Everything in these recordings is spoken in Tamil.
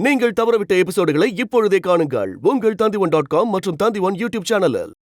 நீங்கள் தவறவிட்ட எபிசோடுகளை இப்பொழுதே காணுங்கள் உங்கள் Tandivan.com மற்றும் Tandivan யூடியூப் சேனலில்.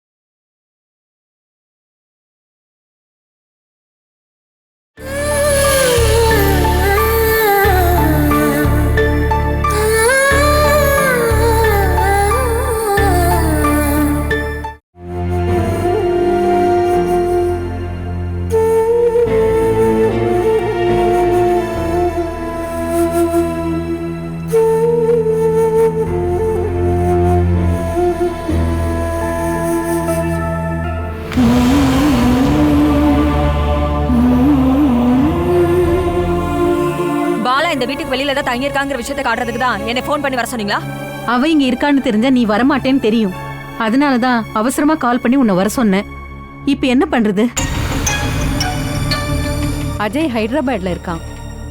இந்த வீட்டுக்கு வெளியில தான் தங்கி இருக்காங்கிற விஷயத்தை காட்டுறதுக்கு தான் என்னை ஃபோன் பண்ணி வர சொன்னீங்களா? அவ இங்க இருக்கான்னு தெரிஞ்சா நீ வரமாட்டேன்னு தெரியும். அதனாலதான் அவசரமா கால் பண்ணி உன்னை வர சொன்னேன். இப்ப என்ன பண்றது? அஜய் ஹைதராபாத்ல இருக்கான்.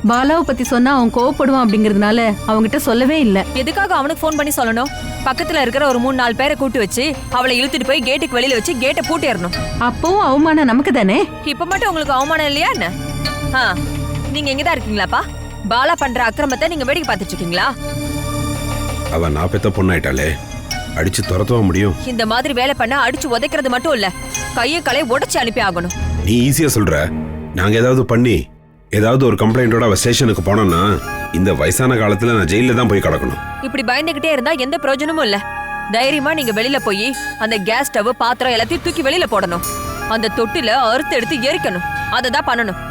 பாலாவை பத்தி சொன்னா அவன் கோவப்படுவான் அப்படிங்கறதுனால அவங்கிட்ட சொல்லவே இல்ல. எதுக்காக அவனுக்கு ஃபோன் பண்ணி சொல்லணும்? பக்கத்துல இருக்கிற ஒரு 3-4 பேரை கூட்டு வச்சு அவளை இழுத்துட்டு போய் கேட்டுக்கு வெளியில வச்சு கேட்டை பூட்டிடணும். அப்பவும் அவமானம் நமக்கு தானே. இப்ப மட்டும் உங்களுக்கு அவமானம் இல்லையா என்ன? நீங்க எங்கதான் இருக்கீங்களாப்பா? பாலா பண்ற அக்கிரமத்தை நீங்க வேடிக்கை பார்த்துட்டு இருக்கீங்களா? அவ நான் பெத்த பொண்ணாயிட்டாளே, அடிச்சு துரத்தவ முடியும்? இந்த மாதிரி வேலை பண்ண அடிச்சு உதைக்கிறது மட்டும் இல்ல, கையை களை உடைச்சு அனுப்பி ஆகணும். நீ ஈஸியா சொல்ற. நாங்க ஏதாவது பண்ணி ஏதாவது ஒரு கம்ப்ளைண்டோட அவ ஸ்டேஷனுக்கு போனோம்னா இந்த வயசான காலத்துல நான் ஜெயில தான் போய் கிடக்கணும். இப்படி பயந்துகிட்டே இருந்தா எந்த பிரயோஜனமும் இல்ல. தைரியமா நீங்க வெளியில போய் அந்த கேஸ் ஸ்டவ் பாத்திரம் எல்லாத்தையும் தூக்கி வெளியில போடணும். அந்த தொட்டில அறுத்து எடுத்து எரிக்கணும். அததான் பண்ணணும்.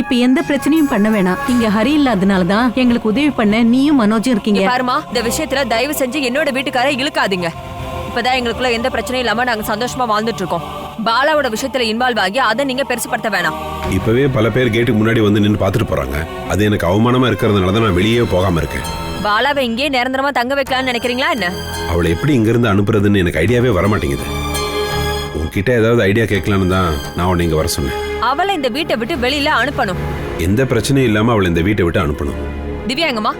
இப்ப எந்த பிரச்சனையும் பண்ண வேணாம். இங்க ஹரி இல்லாதனாலதான் எங்களுக்கு உதவி பண்ண நீயும் மனோஜும் இருக்கீங்க. பாருமா, இந்த விஷயத்துல தயவு செஞ்சு என்னோட வீட்டுக்கார இழுக்காதீங்க. இப்பதான் எங்களுக்குள்ள எந்த பிரச்சனையும் இல்லாம நாங்க சந்தோஷமா வாழ்ந்துட்டு இருக்கோம். பாலாவோட விஷயத்துல இன்வால்வ் ஆகி அதை நீங்க பெருசுப்படுத்த வேணாம். இப்பவே பல பேர் கேட்டுக்கு முன்னாடி வந்து நின்று பாத்துட்டு போறாங்க. அது எனக்கு அவமானமா இருக்கிறதுனாலதான் நான் வெளியே போகாம இருக்கேன். பாலாவை இங்கே நிரந்தரமா தங்க வைக்கலாம்னு நினைக்கிறீங்களா என்ன? அவளை எப்படி இங்க இருந்து அனுப்புறதுன்னு எனக்கு ஐடியாவே வர மாட்டேங்குது. உன்கிட்ட ஏதாவது ஐடியா கேட்கலான்னு தான் நான் உன்னை இங்க வர சொன்னேன். அவளை இந்த வீட்டை விட்டு வெளியில அனுப்பணும். எந்த பிரச்சனையும் இல்லாம அவளை இந்த வீட்டை விட்டு அனுப்பணும். திவ்யா எங்கம்மா?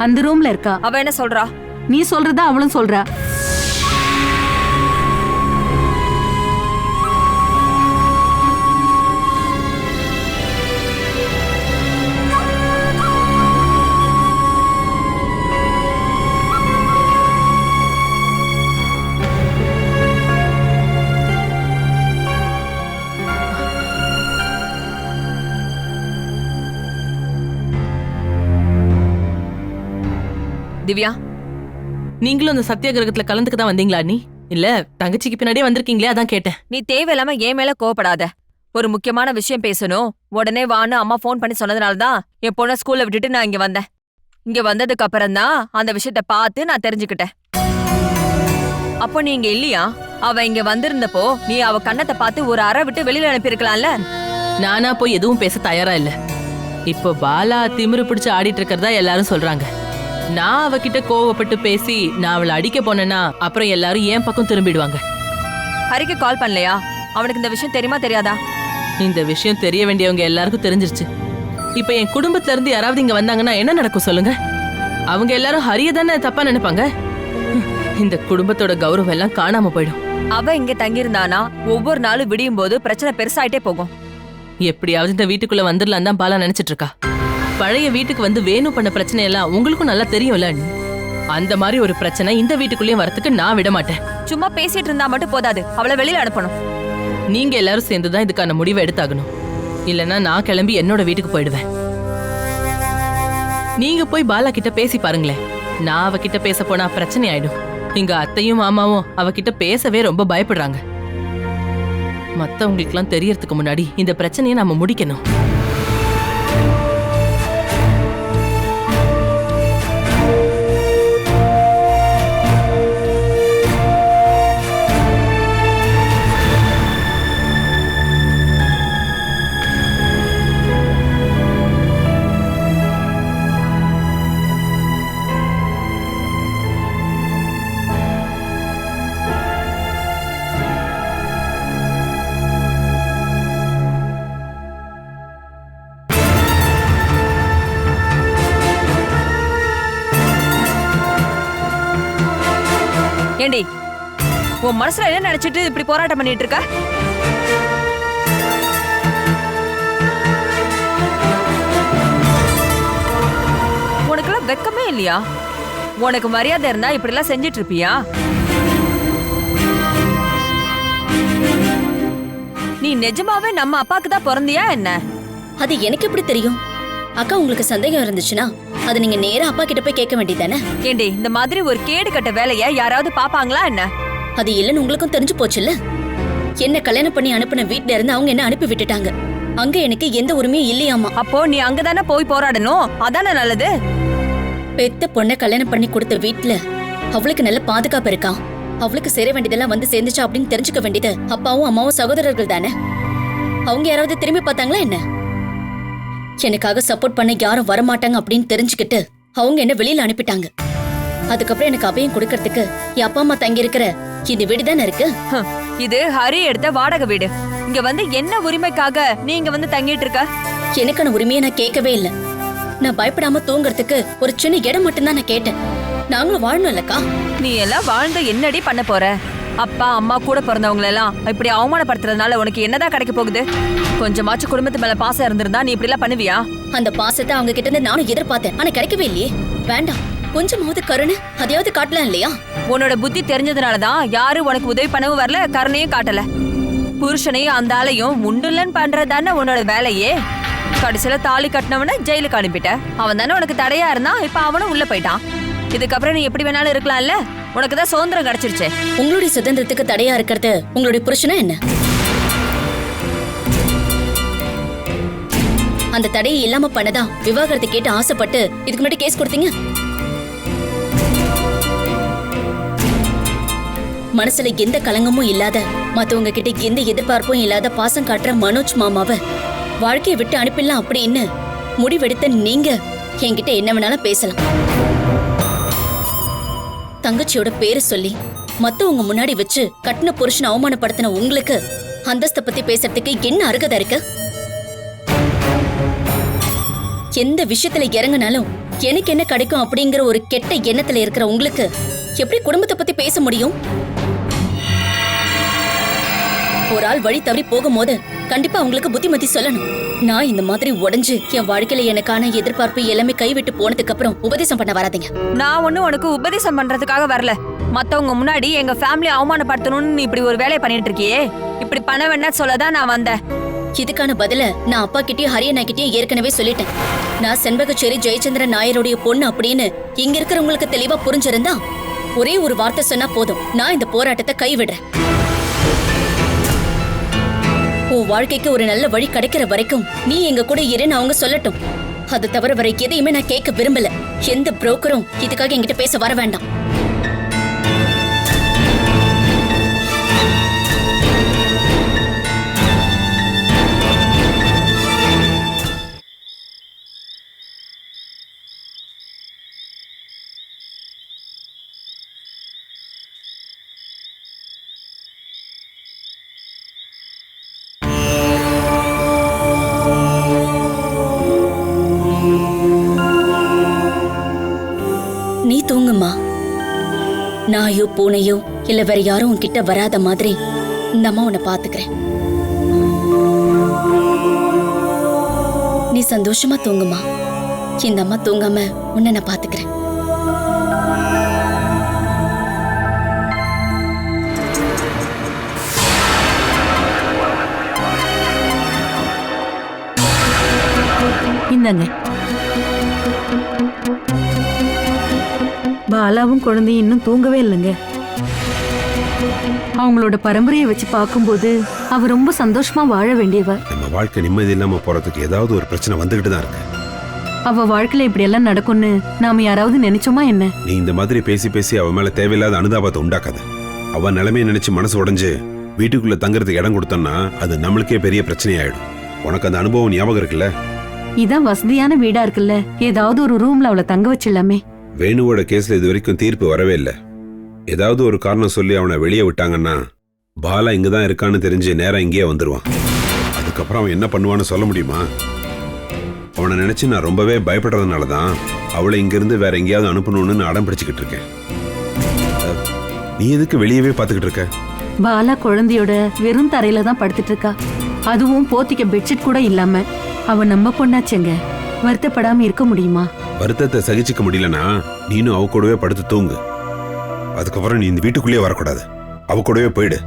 அந்த ரூம்ல இருக்கா. அவ என்ன சொல்றா? நீ சொல்றதா அவளும் சொல்றா. திவ்யா, நீங்களும் அந்த சத்தியாகிரகத்துல கலந்துக்க தான் வந்தீங்களா? நீ இல்ல தங்கச்சிக்கு பின்னாடியே வந்திருக்கீங்களே, அதான் கேட்டேன். நீ தேவையில்லாம ஏன் மேல கோவப்படாத. ஒரு முக்கியமான விஷயம் பேசணும், உடனே வான்னு அம்மா ஃபோன் பண்ணி சொன்னதுனாலதான் என் பொண்ணை ஸ்கூல்ல விட்டுட்டு நான் இங்க வந்தேன். இங்க வந்ததுக்கு அப்புறம் தான் அந்த விஷயத்த பார்த்து நான் தெரிஞ்சுக்கிட்டேன். அப்போ நீ இங்க இல்லையா? அவ இங்க வந்திருந்தப்போ நீ அவ கண்ணத்தை பார்த்து ஒரு அறை விட்டு வெளியில அனுப்பியிருக்கலாம்ல. நானா போய் எதுவும் பேச தயாரா இல்ல. இப்போ பாலா திமிரு பிடிச்சு ஆடிட்டு இருக்கிறதா எல்லாரும் சொல்றாங்க. நான் அவகிட்ட கோவப்பட்டு பேசி நான் அவளை அடிக்க போனேன்னா அப்புறம் எல்லாரும் என் பக்கம் திரும்பிடுவாங்க. ஹரிக்கு கால் பண்ணலையா? அவனுக்கு இந்த விஷயம் தெரியுமா தெரியாதா? இந்த விஷயம் தெரிய வேண்டியவங்க எல்லாருக்கும் தெரிஞ்சிருச்சு. இப்ப என் குடும்பத்துல இருந்து யாராவது இங்க வந்தாங்கன்னா என்ன நடக்கும் சொல்லுங்க? அவங்க எல்லாரும் ஹரிய தானே தப்பா நினைப்பாங்க. இந்த குடும்பத்தோட கௌரவம் எல்லாம் காணாம போயிடும். அவ இங்க தங்கியிருந்தானா ஒவ்வொரு நாளும் விடியும் போது பிரச்சனை பெருசாயிட்டே போகும். எப்படியாவது இந்த வீட்டுக்குள்ள வந்துடலாம் தான் பாலா நினைச்சிட்டு இருக்கா. பழைய வீட்டுக்கு வந்து வேணும் பண்ண பிரச்சனை எல்லாம் உங்களுக்கும் நல்லா தெரியும்ல. அந்த மாதிரி ஒரு பிரச்சனை இந்த வீட்டுக்குள்ளேயும் வரத்துக்கு நான் விட மாட்டேன். சும்மா பேசிட்டு இருந்தா மட்டும் போதாது, அவளை வெளியில அனுப்பணும். நீங்க எல்லாரும் சேர்ந்துதான் இதுக்கான முடிவை எடுத்தாகணும். இல்லைன்னா நான் கிளம்பி என்னோட வீட்டுக்கு போயிடுவேன். நீங்க போய் பாலா கிட்ட பேசி பாருங்களேன். நான் அவகிட்ட பேச போனா பிரச்சனை ஆயிடும். எங்க அத்தையும் மாமாவும் அவகிட்ட பேசவே ரொம்ப பயப்படுறாங்க. மத்தவங்களுக்கு எல்லாம் தெரியறதுக்கு முன்னாடி இந்த பிரச்சனையை நாம முடிக்கணும். ஏண்டி, உன் மனசுல என்ன நினைச்சிட்டு இப்படி போராட்டம் பண்ணிட்டு இருக்க? உனக்குள்ள வெக்கமே இல்லையா? உனக்கு மரியாதை இருந்தா இப்படி எல்லாம் செஞ்சிட்டு இருப்பியா? நீ நிஜமாவே நம்ம அப்பாக்கு தான் பிறந்தியா என்ன? அது எனக்கு எப்படி தெரியும்? அக்கா, உங்களுக்கு சந்தேகம் இருந்துச்சுன்னா அது நீங்க நேரா அப்பா கிட்ட போய் கேட்க வேண்டியதானே? ஏண்டி, இந்த மாதிரி ஒரு கேடு கட்ட வேலைய யாராவது பாப்பாங்களா என்ன? அது இல்லன்னு உங்களுக்கும் தெரிஞ்சு போச்சுல்ல. என்ன கல்யாணம் பண்ணி அனுப்பின வீட்ல இருந்து அவங்க என்ன அனுப்பி விட்டுட்டாங்க. அங்க எனக்கு எந்த உரிமையும் இல்லையாமா. அப்போ நீ அங்கதானே போய் போராடணும், அதானே நல்லது. பெத்த பொண்ணை கல்யாணம் பண்ணி கொடுத்த வீட்ல அவளுக்கு நல்ல பாதுகாப்பு இருக்கா. அவளுக்கு சேர வேண்டியதெல்லாம் வந்து சேர்ந்துச்சா அப்படின்னு தெரிஞ்சுக்க வேண்டியது அப்பாவும் அம்மாவும் சகோதரர்கள் தானே. அவங்க யாராவது திரும்பி பார்த்தாங்களா என்ன? எனக்காக சப்போர்ட் பண்ண யாரும் வரமாட்டாங்க அப்படின்னு தெரிஞ்சுக்கிட்டு அவங்க என்ன வெளியில அனுப்பிட்டாங்க. அதுக்கப்புறம் எனக்கு அபயம் கொடுக்கறதுக்கு என் அப்பா அம்மா தங்கி இருக்கிற இந்த வீடு தானே இருக்கு. இது ஹரி எடுத்த வாடகை வீடு. இங்க வந்து என்ன உரிமைக்காக நீ இங்க வந்து தங்கிட்டு இருக்க? எனக்கான உரிமையை நான் கேட்கவே இல்லை. நான் பயப்படாம தூங்குறதுக்கு ஒரு சின்ன இடம் மட்டும்தான் நான் கேட்டேன். நாங்களும் வாழணும் இல்லக்கா. நீ எல்லாம் வாழ்ந்த என்னடி பண்ண போற? அப்பா அம்மா கூட பிறந்தவங்க எல்லாம் இப்படி அவமானப்படுத்துறதுனால உனக்கு என்னதான் கிடைக்க போகுது? கொஞ்சமாச்சும் குடும்பத்து மேல பாசம் இருந்திருந்தா நீ இப்படி எல்லாம் பண்ணுவியா? அந்த பாசத்தை அவங்க கிட்ட இருந்து நானும் எதிர்பார்த்தேன். ஆனா கிடைக்கவே இல்லையே. வேண்டாம், கொஞ்சமாவது கருணை அதையாவது காட்டலாம் இல்லையா? உன்னோட புத்தி தெரிஞ்சதுனாலதான் யாரும் உனக்கு உதவி பண்ணவும் வரல, கருணையும் காட்டல. புருஷனையும் அந்த ஆளையும் முண்டுலன்னு பண்றதானே உன்னோட வேலையே. கடைசியில தாலி கட்டினவன ஜெயிலுக்கு அனுப்பிட்ட. அவன் தானே உனக்கு தடையா இருந்தான், இப்ப அவனும் உள்ள போயிட்டான். இதுக்கப்புறம் நீ எப்படி வேணாலும் இருக்கலாம்ல. உனக்கு தான் சுதந்திரம் கிடைச்சிருச்சு. உங்களுடைய சுதந்திரத்துக்கு தடையா இருக்கிறது உங்களுடைய புருஷனா என்ன? அந்த தடையை இல்லாம பண்ணதா விவாகரத்து கேட்டு ஆசைப்பட்டு இதுக்கு முன்னாடி கேஸ் கொடுத்தீங்க. மனசுல எந்த கலங்கமும் இல்லாத, மத்தவங்க கிட்ட எந்த எதிர்பார்ப்பும் இல்லாத பாசம் காட்டுற மனோஜ் மாமாவை வாழ்க்கையை விட்டு அனுப்பிடலாம் அப்படின்னு முடிவெடுத்த நீங்க என்கிட்ட என்ன வேணாலும் பேசலாம். தங்கச்சியோட பேரு சொல்லி மத்தவங்க முன்னாடி வச்சு கட்டின புருஷனை அவமானப்படுத்தின உங்களுக்கு அந்தஸ்தை பத்தி பேசுறதுக்கு என்ன அருகதை இருக்கு? எந்த விஷயத்துல இறங்கினாலும் எனக்கு என்ன கிடைக்கும் அப்படிங்கிற ஒரு கெட்ட எண்ணத்துல இருக்கிற உங்களுக்கு எப்படி குடும்பத்தை பத்தி பேச முடியும்? ஒரு ஆள் வழி தவறி போகும்போது கண்டிப்பா உங்களுக்கு புத்திமதி சொல்லணும். நான் இந்த மாதிரி உடைஞ்சு என் வாழ்க்கையில எனக்கான எதிர்பார்ப்பு எல்லாமே கைவிட்டு போனதுக்கு அப்புறம் உபதேசம் பண்ண வராதீங்க. நான் ஒண்ணு உனக்கு உபதேசம் பண்றதுக்காக வரல. மத்தவங்க முன்னாடி எங்க ஃபேமிலி அவமானப்படுத்தணும்னு நீ இப்படி ஒரு வேலையை பண்ணிட்டு இருக்கியே, இப்படி பண்ண வேண்டாம் சொல்லதான் நான் வந்தேன். இதுக்கான பதில நான் அப்பா கிட்டயும் ஹரியண்ணா கிட்டயும் ஏற்கனவே சொல்லிட்டேன். நான் செண்பகச்சேரி ஜெயச்சந்திரன் நாயருடைய பொண்ணு அப்படின்னு இங்க இருக்கிறவங்களுக்கு தெளிவா புரிஞ்சிருந்தா ஒரே ஒரு வார்த்தை சொன்னா போதும், நான் இந்த போராட்டத்தை கைவிடுறேன். உன் வாழ்க்கைக்கு ஒரு நல்ல வழி கிடைக்கிற வரைக்கும் நீ எங்க கூட இருன்னு அவங்க சொல்லட்டும். அது தவிர வரை எதையுமே நான் கேட்க விரும்பல. எந்த புரோக்கரும் இதுக்காக என்கிட்ட பேச வர வேண்டாம். நீ தூங்குமா. நாயோ பூனையோ இல்ல வேற யாரும் உன்கிட்ட வராத மாதிரி இந்த அம்மா உன்னை பாத்துக்கிறேன். நீ சந்தோஷமா தூங்குமா. இந்த அம்மா தூங்காம உன்னை நான் பாத்துக்கிறேன். இந்தாங்க. பாலாவும் குழந்தையும் இன்னும் தூங்கவே இல்லைங்க. அவங்களோட பரம்பரையை வச்சு பார்க்கும்போது அவ ரொம்ப சந்தோஷமா வாழ வேண்டியவ. நம்ம வாழ்க்கை நிம்மதி இல்லாம போறதுக்கு ஏதாவது ஒரு பிரச்சனை வந்துகிட்டு தான் இருக்கு. அவ வாழ்க்கையில இப்படி எல்லாம் நடக்கும்னு நாம யாராவது நினைச்சோமா என்ன? நீ இந்த மாதிரி பேசி பேசி அவ மேல தேவையில்லாத அனுதாபத்தை உண்டாக்காத. அவ நிலைமையை நினைச்சு மனசு உடைஞ்சு வீட்டுக்குள்ள தங்குறதுக்கு இடம் கொடுத்தோம்னா அது நம்மளுக்கே பெரிய பிரச்சனையாயிடும். உனக்கு அந்த அனுபவம் ஞாபகம் இருக்குல்ல? இதான் வசதியான வீடா இருக்குல்ல, ஏதாவது ஒரு ரூம்ல அவளை தங்க வச்சிடலாமே. வேணுவோட கேஸ்ல இது வரைக்கும் தீர்ப்பு வரவே இல்லை. ஏதாவது ஒரு காரணம் சொல்லி அவனை வெளியே விட்டாங்கன்னா பாலா இங்கதான் இருக்கான்னு தெரிஞ்சு நேரம் இங்கேயே வந்துருவான். அதுக்கப்புறம் அவன் என்ன பண்ணுவான்னு சொல்ல முடியுமா? அவனை நினைச்சு நான் ரொம்பவே பயப்படுறதுனாலதான் அவளை இங்கிருந்து வேற எங்கேயாவது அனுப்பணும்னு நான் அடம் பிடிச்சுக்கிட்டு இருக்கேன். நீ எதுக்கு வெளியவே பாத்துக்கிட்டு இருக்க? பாலா குழந்தையோட வெறும் தரையில தான் படுத்துட்டு இருக்கா. அதுவும் போத்திக்க பெட்ஷீட் கூட இல்லாம. அவ நம்ம பொண்ணாச்சுங்க. வருத்தப்படாம இருக்க முடியுமா? வருத்தத்தை சகிச்சுக்க முடியலனா நீனும் அவ கூடவே படுத்து தூங்கு. அதுக்கப்புறம் நீ இந்த வீட்டுக்குள்ளேயே வரக்கூடாது. அவ கூடவே போயிடு.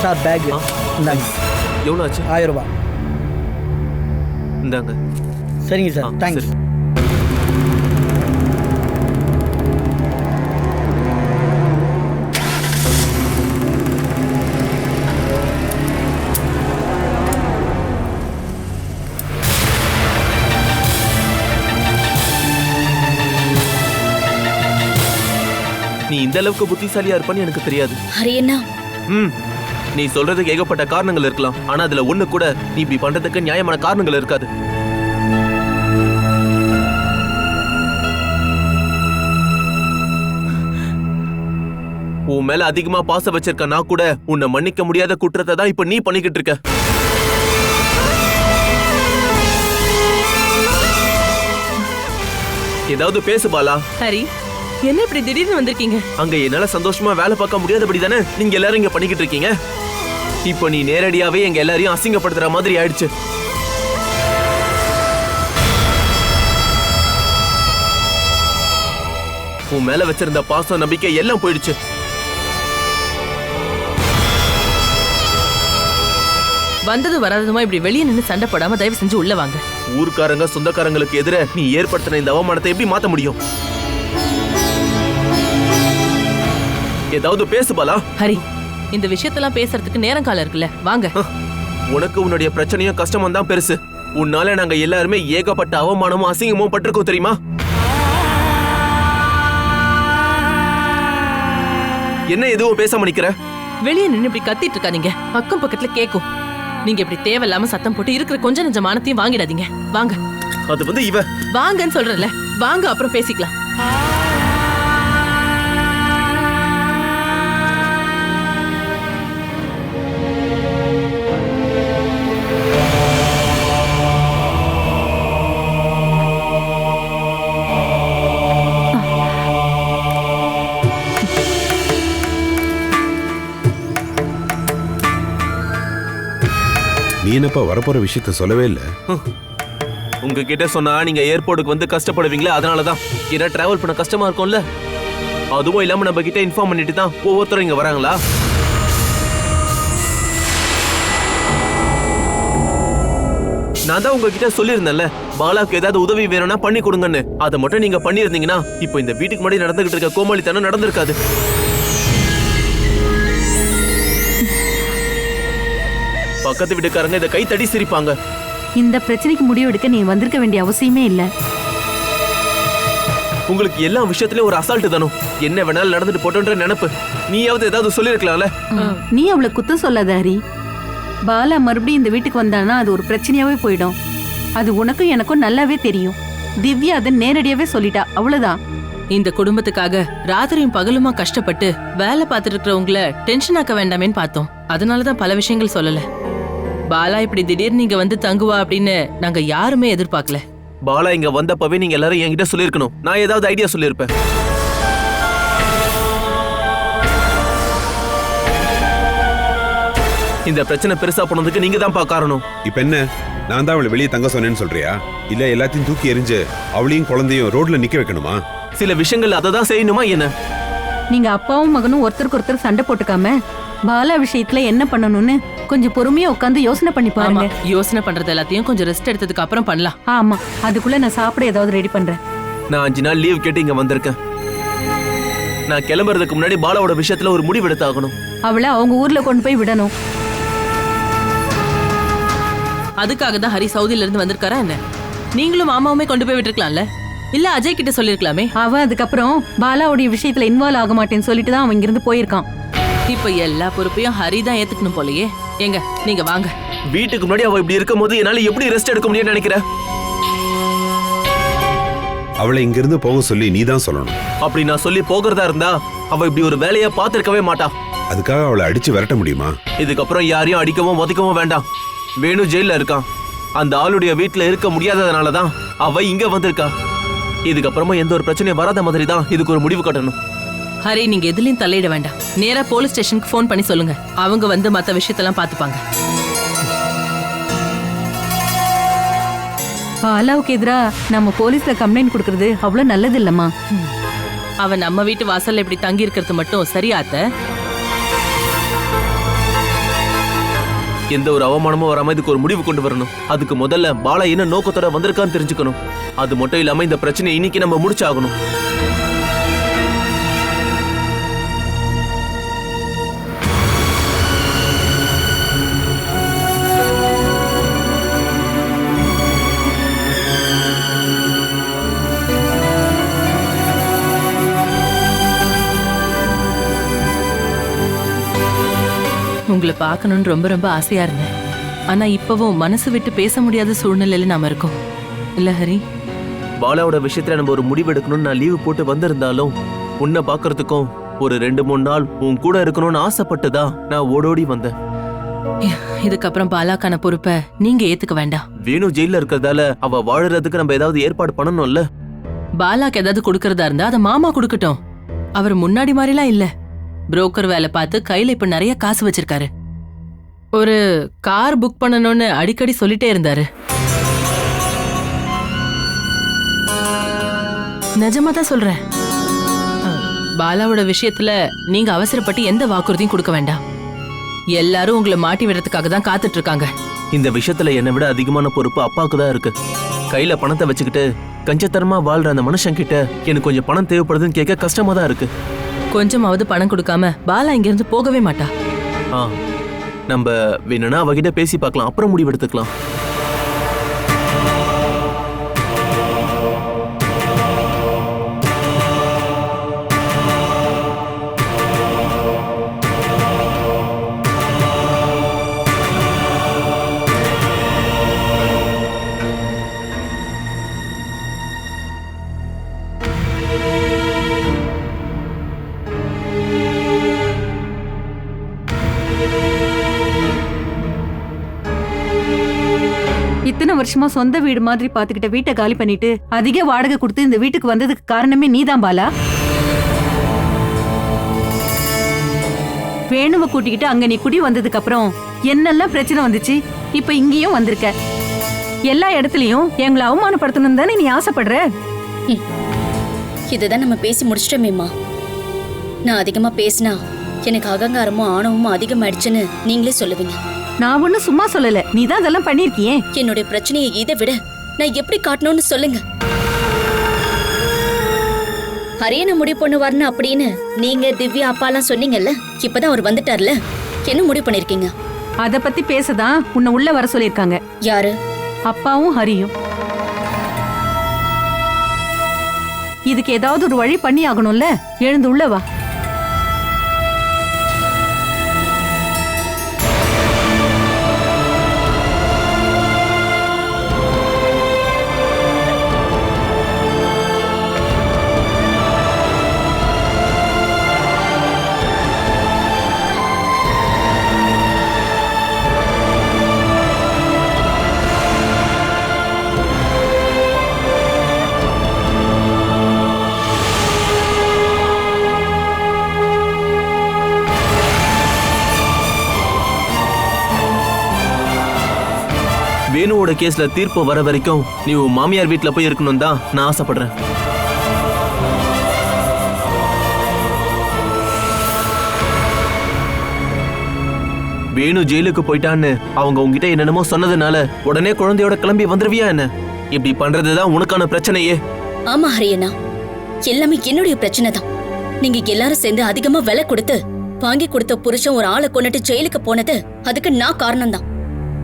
சார் பேக் இந்தாங்க. எவ்வளோ ஆச்சு? 1000 ரூபாய். இந்தாங்க. சரிங்க சார், தேங்க்ஸ். நீ இந்த அளவுக்கு புத்திசாலியா இருப்பான்னு எனக்கு தெரியாது. ஹரியண்ணா, நீ சொல்றதுக்கு ஏகப்பட்ட காரணங்கள் இருக்கலாம், ஆனா அதுல ஒண்ணு கூட நீ இப்படி பண்றதுக்கு நியாயமான காரணங்கள் இருக்காது. உன் மேல அதிகமா பாசம் வச்சிருக்க நான் கூட உன்னை மன்னிக்க முடியாத குற்றத்தை தான் இப்ப நீ பண்ணிக்கிட்டு இருக்க. ஏதாவது பேசு பாலா. ஹரி, என்ன இப்படி திடீர்னு வந்திருக்கீங்க? அங்க என்னால சந்தோஷமா வேலை பார்க்க முடியாதபடி தானே நீங்க எல்லாரும் இங்க பண்ணிக்கிட்டு இருக்கீங்க. இப்போ நீ நேரடியாவே எங்க எல்லாரையும் அசிங்கப்படுத்துற மாதிரி ஆயிடுச்சு. உன் மேல வச்சிருந்த பாசம் நம்பிக்கை எல்லாம் போயிடுச்சு. வந்தது வராததுமா இப்படி வெளியே நின்று சண்டை போடாம தயவு செஞ்சு உள்ள வாங்க. ஊர்க்காரங்க சொந்தக்காரங்களுக்கு எதிர நீ ஏற்படுத்தின இந்த அவமானத்தை எப்படி மாத்த முடியும்? ஏதாவது பேசு பாலா. ஹரி, இந்த விஷயத்தெல்லாம் பேசுறதுக்கு நேரம் காலம் இருக்குல்ல, வாங்க. உனக்கு உன்னுடைய பிரச்சனையும் கஷ்டமும் தான் பெருசு. உன்னால நாங்க எல்லாருமே ஏகப்பட்ட அவமானமும் அசிங்கமும் பட்டிருக்கோம் தெரியுமா? என்ன எதுவும் பேசாம நிக்கிற? வெளியே நின்னு இப்படி கத்திட்டு இருக்காதீங்க, அக்கம் பக்கத்துல கேக்கும். நீங்க இப்படி தேவையில்லாம சத்தம் போட்டு இருக்கிற கொஞ்ச நெஞ்ச மானத்தையும் வாங்கிடாதீங்க. வாங்க. அது வந்து இவ வாங்கன்னு சொல்றேன்ல, வாங்க, அப்புறம் பேசிக்கலாம். நீ என்னப்பா வரப்போற விஷயத்த சொல்லவே இல்ல? உங்ககிட்ட சொன்னா நீங்க ஏர்போர்ட்டுக்கு வந்து கஷ்டப்படுவீங்களே, அதனாலதான். ஏன்னா டிராவல் பண்ண கஷ்டமா இருக்கும்ல. அதுவும் இல்லாம நம்ம கிட்ட இன்ஃபார்ம் பண்ணிட்டு தான் ஒவ்வொருத்தரும் இங்க வராங்களா? நான் தான் உங்ககிட்ட சொல்லியிருந்தேன்ல, பாலாவுக்கு ஏதாவது உதவி வேணும்னா பண்ணி கொடுங்கன்னு. அதை மட்டும் நீங்க பண்ணியிருந்தீங்கன்னா இப்போ இந்த வீட்டுக்கு முன்னாடி நடந்துகிட்டு இருக்க கோமாளித்தனம் நடந்திருக்காது. பக்கத்து வீட்டுக்காரங்க இதை கை தடி சிரிப்பாங்க. இந்த பிரச்சனைக்கு முடிவு எடுக்க நீ வந்திருக்க வேண்டிய அவசியமே இல்ல. உங்களுக்கு எல்லா விஷயத்திலயும் ஒரு அசால்ட் தானும். என்ன வேணாலும் நடந்துட்டு போட்டோன்ற நினைப்பு. நீயாவது ஏதாவது சொல்லிருக்கலாம்ல. நீ அவளை குத்தம் சொல்லாத ஹரி. பாலா மறுபடியும் இந்த வீட்டுக்கு வந்தானா அது ஒரு பிரச்சனையாவே போயிடும். அது உனக்கும் எனக்கும் நல்லாவே தெரியும். திவ்யா அதை நேரடியாவே சொல்லிட்டா, அவ்வளவுதான். இந்த குடும்பத்துக்காக ராத்திரியும் பகலுமா கஷ்டப்பட்டு வேலை பார்த்துட்டு இருக்கிறவங்கள டென்ஷன் ஆக்க வேண்டாமேன்னு பார்த்தோம். அதனாலதான் பல விஷயங்கள் சொல்லல. பாலா இப்படி திடீர்னு நீங்க வந்து தங்குவா அப்படின்னு நாங்க யாருமே எதிர்பார்க்கல. பாலா இங்க வந்தப்பவே நீங்க எல்லாரும் என்கிட்ட சொல்லிருக்கணும். நான் ஏதாவது ஐடியா சொல்லிருப்பேன். இந்த பிரச்சனை பெருசா போனதுக்கு நீங்க தான் காரணம். இப்ப என்ன, நான் தான் அவளை வெளியே தங்க சொன்னேன்னு சொல்றியா? இல்ல எல்லாத்தையும் தூக்கி எறிஞ்சு அவளையும் குழந்தையும் ரோட்ல நிக்க வைக்கணுமா? சில விஷயங்கள் அதை தான் செய்யணுமா என்ன? நீங்க அப்பாவும் மகனும் ஒருத்தருக்கு ஒருத்தர் சண்டை போட்டுக்காம பாலா விஷயத்துல என்ன பண்ணணும்னு கொஞ்சம் பொறுமையா உட்காந்து யோசனை பண்ணி பாருங்க. யோசனை பண்றது எல்லாத்தையும் கொஞ்சம் ரெஸ்ட் எடுத்ததுக்கு அப்புறம் பண்ணலாம். ஆமா, அதுக்குள்ள நான் சாப்பிட ஏதாவது ரெடி பண்றேன். நான் 5 நாள் லீவ் கேட்டு இங்க வந்திருக்கேன். நான் கிளம்புறதுக்கு முன்னாடி பாலாவோட விஷயத்துல ஒரு முடிவு எடுத்தாகணும். அவளை அவங்க ஊர்ல கொண்டு போய் விடணும். அதுக்காக தான் ஹரி சவுதியில இருந்து வந்திருக்காரா என்ன? நீங்களும் மாமாவுமே கொண்டு போய் விட்டுருக்கலாம்ல, இல்ல அஜய் கிட்ட சொல்லிருக்கலாமே. அவன் அதுக்கப்புறம் பாலாவுடைய விஷயத்துல இன்வால்வ் ஆக மாட்டேன்னு சொல்லிட்டு தான் அவன் இங்கிருந்து போயிருக்கான். இப்ப எல்லா பொறுப்பையும் ஹரி தான் ஏத்துக்கணும் போலயே. எங்க நீங்க வாங்க. வீட்டுக்கு முன்னாடி அவ இப்படி இருக்கும் போது என்னால எப்படி ரெஸ்ட் எடுக்க முடியும்னு நினைக்கிறேன்? அவளை இங்கிருந்து போக சொல்லி நீ தான் சொல்லணும். அப்படி நான் சொல்லி போகிறதா இருந்தா அவ இப்படி ஒரு வேலையை பார்த்திருக்கவே மாட்டா. அதுக்காக அவளை அடிச்சு விரட்ட முடியுமா? இதுக்கப்புறம் யாரையும் அடிக்கவும் ஒதுக்கவும் வேண்டாம். வேணு ஜெயில இருக்கான். அந்த ஆளுடைய வீட்டுல இருக்க முடியாததுனாலதான் அவ இங்க வந்திருக்கா. இதுக்கப்புறமா எந்த ஒரு பிரச்சனையும் வராத மாதிரி தான் இதுக்கு ஒரு முடிவு கட்டணும். ஹரி, நீங்க எதுலயும் தலையிட வேண்டாம். நேரா போலீஸ் ஸ்டேஷனுக்கு ஃபோன் பண்ணி சொல்லுங்க. அவங்க வந்து மத்த விஷயத்தெல்லாம் பாத்துப்பாங்க. பாலாவுக்கு எதிரா நம்ம போலீஸ்ல கம்ப்ளைண்ட் கொடுக்கறது அவ்வளவு நல்லது இல்லம்மா. அவன் நம்ம வீட்டு வாசல்ல இப்படி தங்கி இருக்கிறது மட்டும் சரியாத்த? எந்த ஒரு அவமானமும் வராம இதுக்கு ஒரு முடிவு கொண்டு வரணும். அதுக்கு முதல்ல பாலா என்ன நோக்கத்தோட வந்திருக்கான்னு தெரிஞ்சுக்கணும். அது மட்டும் இல்லாம இந்த பிரச்சனையை இன்னைக்கு நம்ம முடிச்சாகணும். உங்களை பார்க்கணும்னு ரொம்ப ரொம்ப ஆசையா இருந்தேன். ஆனா இப்பவும் மனசு விட்டு பேச முடியாத சூழ்நிலையில நாம இருக்கோம் இல்ல ஹரி? பாலாவோட விஷயத்துல நம்ம ஒரு முடிவு எடுக்கணும்னு நான் லீவு போட்டு வந்திருந்தாலும் உன்னை பாக்குறதுக்கும் ஒரு 2-3 நாள் உன் கூட இருக்கணும்னு ஆசைப்பட்டுதா நான் ஓடோடி வந்தேன். இதுக்கப்புறம் பாலாக்கான பொறுப்பை நீங்க ஏத்துக்க வேண்டாம். வேணு ஜெயில இருக்கிறதால அவ வாழறதுக்கு நம்ம ஏதாவது ஏற்பாடு பண்ணணும்ல. பாலாக்கு ஏதாவது கொடுக்கறதா இருந்தா அதை மாமா கொடுக்கட்டும். அவர் முன்னாடி மாதிரிலாம் இல்ல. புரோக்கர் வேலை பார்த்து கையில இப்ப நிறைய காசு வச்சிருக்காரு. ஒரு கார் புக் பண்ணணும்னு அடிக்கடி சொல்லிட்டே இருந்தாரு. நிஜமா தான் சொல்றேன். பாலாவோட விஷயத்துல நீங்க அவசரப்பட்டு எந்த வாக்குறுதியும் கொடுக்க வேண்டாம். எல்லாரும் உங்களை மாட்டி விடுறதுக்காக தான் காத்துட்டு இருக்காங்க. இந்த விஷயத்துல என்னை விட அதிகமான பொறுப்பு அப்பாவுக்கு தான் இருக்கு. கையில பணத்தை வச்சுக்கிட்டு கஞ்சத்தனமா வாழ்ற அந்த மனுஷன் கிட்ட எனக்கு கொஞ்சம் பணம் தேவைப்படுதுன்னு கேட்க கஷ்டமா தான் இருக்கு. கொஞ்சமாவது பணம் கொடுக்காம பாலா இங்க இருந்து போகவே மாட்டா. நம்ம வேணும்னா அவகிட்ட பேசி பார்க்கலாம், அப்புறம் முடிவு எடுத்துக்கலாம். இத்தனை வருஷமா சொந்த வீடு மாதிரி பாத்துக்கிட்ட வீட்டை காலி பண்ணிட்டு அதிக வாடகை கொடுத்து இந்த வீட்டுக்கு வந்ததுக்கு காரணமே நீதான் பாலா. வேணுவ கூட்டிக்கிட்டு அங்க நீ குடி வந்ததுக்கு அப்புறம் என்னெல்லாம் பிரச்சனை வந்துச்சு. இப்ப இங்கேயும் வந்திருக்க. எல்லா இடத்துலயும் எங்களை அவமானப்படுத்தணும் தானே நீ ஆசைப்படுற. இதுதான் நம்ம பேசி முடிச்சிட்டோமேம்மா. நான் அதிகமா பேசினா எனக்கு அகங்காரமும் ஆணவமும் அதிகமாயிடுச்சுன்னு நீங்களே சொல்லுவீங்க. நான் ஒண்ணு சும்மா சொல்லல, நீ தான் அதெல்லாம் பண்ணிருக்கியே. என்னுடைய பிரச்சனையை இதை விட நான் எப்படி காட்டணும்னு சொல்லுங்க. ஹரியனை முடிவு பண்ணுவார்னு அப்படின்னு நீங்க திவ்யா அப்பாலாம் சொன்னீங்கல்ல. இப்பதான் அவர் வந்துட்டார்ல, என்ன முடிவு பண்ணிருக்கீங்க? அத பத்தி பேசதான் உன்னை உள்ள வர சொல்லிருக்காங்க. யாரு? அப்பாவும் ஹரியும். இதுக்கு ஏதாவது ஒரு வழி பண்ணி ஆகணும்ல. எழுந்து உள்ள வா. வேணுவோட கேஸ்ல தீர்ப்பு வர வரைக்கும் நீ உன் மாமியார் வீட்டுல போய் இருக்கணும் தான் நான் ஆசைப்படுறேன். வேணு ஜெயிலுக்கு போயிட்டான்னு அவங்க உங்ககிட்ட என்னென்னமோ சொன்னதுனால உடனே குழந்தையோட கிளம்பி வந்துருவியா என்ன? இப்படி பண்றதுதான் உனக்கான பிரச்சனையே. ஆமா ஹரியண்ணா, எல்லாமே என்னுடைய பிரச்சனை தான். நீங்க எல்லாரும் சேர்ந்து அதிகமா விலை கொடுத்து வாங்கி கொடுத்த புருஷன் ஒரு ஆளை கொண்டுட்டு ஜெயிலுக்கு போனது அதுக்கு நான் காரணம் தான்.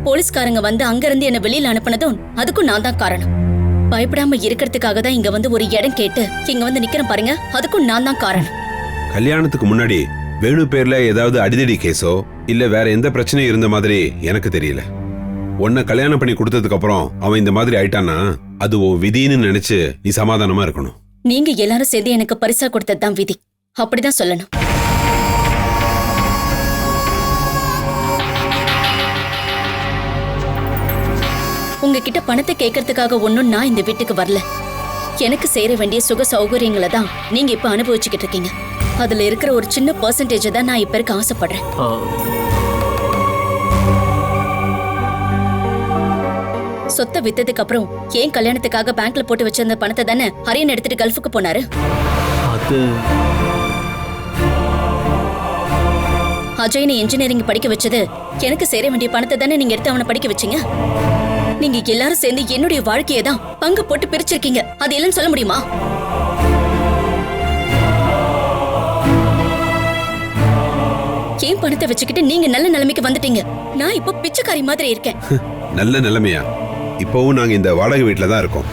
போலீஸ்காரங்க வந்து அங்க இருந்து என்ன வெளியில அனுப்புனதும் அதுக்கும் நான் தான் காரணம். பயப்படாம இருக்கிறதுக்காக தான் இங்க வந்து ஒரு இடம் கேட்டு இங்க வந்து நிக்கிறேன் பாருங்க, அதுக்கும் நான் தான் காரணம். கல்யாணத்துக்கு முன்னாடி வேணு பேர்ல ஏதாவது அடிதடி கேஸோ இல்ல வேற எந்த பிரச்சனையும் இருந்த மாதிரி எனக்கு தெரியல. உன்னை கல்யாணம் பண்ணி கொடுத்ததுக்கு அப்புறம் அவன் இந்த மாதிரி ஆயிட்டானா அது உன் விதின்னு நினைச்சு நீ சமாதானமா இருக்கணும். நீங்க எல்லாரும் சேர்ந்து எனக்கு பரிசா கொடுத்ததுதான் விதி, அப்படிதான் சொல்லணும். உங்ககிட்ட பணத்தை கேட்கறதுக்காக ஒன்னும் நான் இந்த வீட்டுக்கு வரல. எனக்கு சேர வேண்டிய சுக சௌகரியங்களை தான் நீங்க இப்ப அனுபவிச்சுக்கிட்டு இருக்கீங்க. அதுல இருக்கிற ஒரு சின்ன பெர்சன்டேஜ் தான் நான் இப்ப இருக்க ஆசைப்படுறேன். சொத்தை வித்ததுக்கு அப்புறம் ஏன் கல்யாணத்துக்காக பேங்க்ல போட்டு வச்சிருந்த பணத்தை தானே ஹரியன் எடுத்துட்டு கல்ஃபுக்கு போனாரு. அஜய்னை இன்ஜினியரிங் படிக்க வச்சது எனக்கு சேர வேண்டிய பணத்தை தானே நீங்க எடுத்து அவனை படிக்க வச்சீங்க. நீங்க எல்லாரும் சேர்ந்து என்னுடைய வாழ்க்கையை தான் பங்கு போட்டு பிரிச்சிருக்கீங்க. அது இல்லைன்னு சொல்ல முடியுமா? ஏன் பணத்தை வச்சுக்கிட்டு நீங்க நல்ல நிலைமைக்கு வந்துட்டீங்க. நான் இப்போ பிச்சைக்காரி மாதிரி இருக்கேன். நல்ல நிலைமையா? இப்பவும் நாங்க இந்த வாடகை வீட்டுல தான் இருக்கோம்.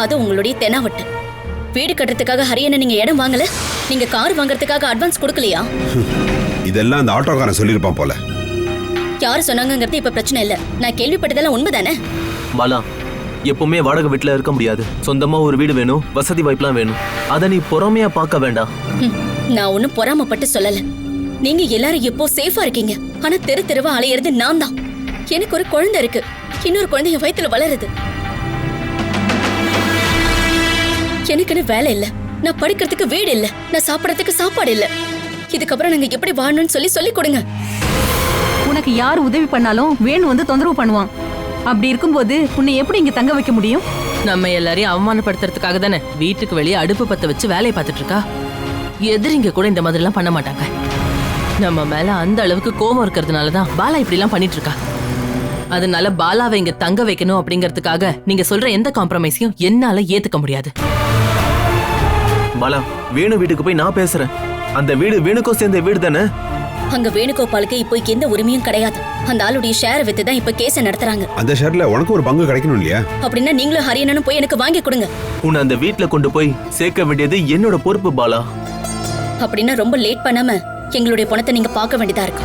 அது உங்களுடைய தெனாவட்டு. வீடு கட்டுறதுக்காக ஹரியனை நீங்க இடம் வாங்கல, நீங்க கார் வாங்குறதுக்காக அட்வான்ஸ் கொடுக்கலையா? இதெல்லாம் அந்த ஆட்டோக்காரன் சொல்லிருப்பான் போல. யாரு சொன்னாங்கிறது இப்ப பிரச்சனை இல்ல. நான் கேள்விப்பட்டதெல்லாம் உண்மைதானே? பாலா, எப்பவுமே வாடகை வீட்டுல இருக்க முடியாது. சொந்தமா ஒரு வீடு வேணும், வசதி வாய்ப்புலாம் வேணும். அத நீ பொறாமையா பார்க்க வேண்டாம். நான் ஒன்னும் பொறாமப்பட்டு சொல்லல. நீங்க எல்லாரும் எப்போ சேஃபா இருக்கீங்க. ஆனா தெரு தெருவா அலையிறது நான் தான். எனக்கு ஒரு குழந்தை இருக்கு, இன்னொரு குழந்தைய வயித்துல வளருது. எனக்குன்னு வேலை இல்ல, நான் படிக்கிறதுக்கு வீடு இல்ல, நான் சாப்பிடறதுக்கு சாப்பாடு இல்ல. இதுக்கப்புறம் நாங்க எப்படி வாழணும்னு சொல்லி கொடுங்க. உனக்கு யார் உதவி பண்ணாலும் வேணு வந்து தொந்தரவு பண்ணுவான். அப்படி இருக்கும்போது உன்னை எப்படி இங்க தங்க வைக்க முடியும்? நம்ம எல்லாரையும் அவமானப்படுத்துறதுக்காக தானே வீட்டுக்கு வெளியே அடுப்பு பத்த வச்சு வேலையை பார்த்துட்டு இருக்கா. எதிரிங்க கூட இந்த மாதிரி எல்லாம் பண்ண மாட்டாங்க. நம்ம மேல அந்த அளவுக்கு கோபம் இருக்கிறதுனாலதான் பாலா இப்படி எல்லாம் பண்ணிட்டு இருக்கா. அதனால பாலாவை இங்க தங்க வைக்கணும் அப்படிங்கறதுக்காக நீங்க சொல்ற எந்த காம்ப்ரமைஸையும் என்னால ஏத்துக்க முடியாது. பாலா, வேணு வீட்டுக்கு போய் நான் பேசுறேன். அந்த வீடு வேணுக்கும் சேர்ந்த வீடு தானே. அங்க வேணுகோபாலுக்கு இப்போ எந்த உரிமையும் கிடையாது. அந்த ஆளுடைய ஷேரை வித்து தான் இப்ப கேஸ நடத்துறாங்க. அந்த ஷேர்ல உனக்கு ஒரு பங்கு கிடைக்கணும் இல்லையா? அப்படின்னா நீங்களும் ஹரியனனும் போய் எனக்கு வாங்கி கொடுங்க. உன்னை அந்த வீட்டுல கொண்டு போய் சேர்க்க வேண்டியது என்னோட பொறுப்பு பாலா. அப்படின்னா ரொம்ப லேட் பண்ணாம எங்களுடைய பணத்தை நீங்க பார்க்க வேண்டியதா இருக்கு.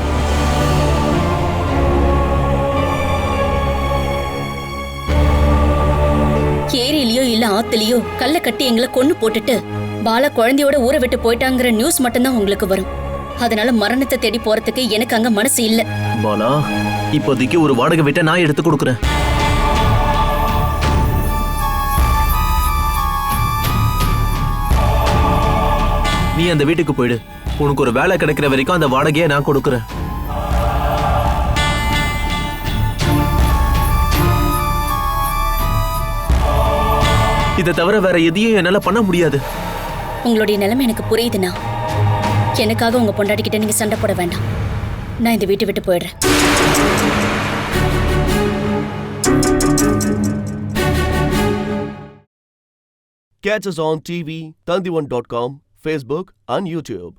ஏரியிலயோ இல்ல ஆத்துலயோ கல்ல கட்டி எங்களை கொன்னு போட்டுட்டு பாலா குழந்தையோட ஊரை விட்டு போயிட்டாங்கிற நியூஸ் மட்டும்தான் உங்களுக்கு வரும். அதனால மரணத்தை தேடி போறதுக்கு எனக்கு அங்க மனசு இல்ல. பாலா, இப்போதைக்கு ஒரு வாடகை வீட்டை நான் எடுத்து கொடுக்குறேன். நீ அந்த வீட்டுக்கு போயிடு. உனக்கு ஒரு வேலை கிடைக்கிற வரைக்கும் அந்த வாடகையை நான் கொடுக்குறேன். இதை தவிர வேற எதையும் என்னால பண்ண முடியாது. உங்களுடைய நிலைமை எனக்கு புரியுதுண்ணா. எனக்காக உங்க பொண்டாட்டிக்கிட்ட நீங்க சண்டை போட வேண்டாம். நான் இந்த வீட்டை விட்டு போயிடுறேன். Catch us on TV, Tandivan.com, Facebook and YouTube.